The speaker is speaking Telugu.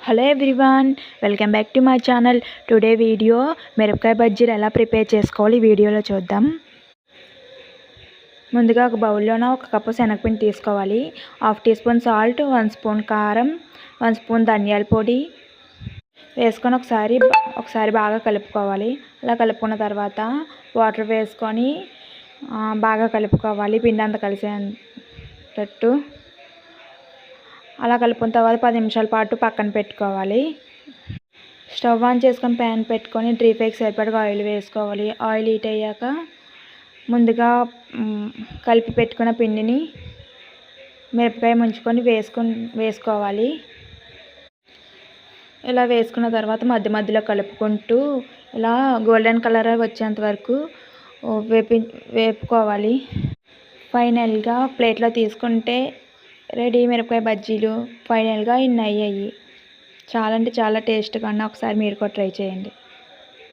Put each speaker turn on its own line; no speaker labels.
Hello everyone, welcome back to my channel. Today video మిరపకాయ బజ్జీలు ఎలా ప్రిపేర్ చేసుకోవాలి వీడియోలో చూద్దాం. ముందుగా ఒక బౌల్లోన ఒక కప్పు శనగపిండి తీసుకోవాలి. 1/2 టీ స్పూన్ సాల్ట్, 1 స్పూన్ కారం, 1 స్పూన్ ధనియాల పొడి వేసుకొని ఒకసారి బాగా కలుపుకోవాలి. అలా కలుపుకున్న తర్వాత వాటర్ వేసుకొని బాగా కలుపుకోవాలి, పిండి అంతా కలిసేటట్టు. అలా కలుపుకున్న తర్వాత 10 నిమిషాల పాటు పక్కన పెట్టుకోవాలి. స్టవ్ ఆన్ చేసుకొని ప్యాన్ పెట్టుకొని డీప్ ఫ్రైకి సరిపడగా ఆయిల్ వేసుకోవాలి. ఆయిల్ హీట్ అయ్యాక ముందుగా కలిపి పెట్టుకున్న పిండిని మిరపకాయ ముంచుకొని వేసుకోవాలి. ఇలా వేసుకున్న తర్వాత మధ్య మధ్యలో కలుపుకుంటూ ఇలా గోల్డెన్ కలర్ వచ్చేంత వరకు వేపుకోవాలి. ఫైనల్గా ప్లేట్లో తీసుకుంటే రెడీ మిరపకాయ బజ్జీలు. ఫైనల్గా ఇన్ని అయ్యాయి. చాలా అంటే చాలా టేస్ట్గా ఉన్నాయి. ఒకసారి మీరు కూడా ట్రై చేయండి.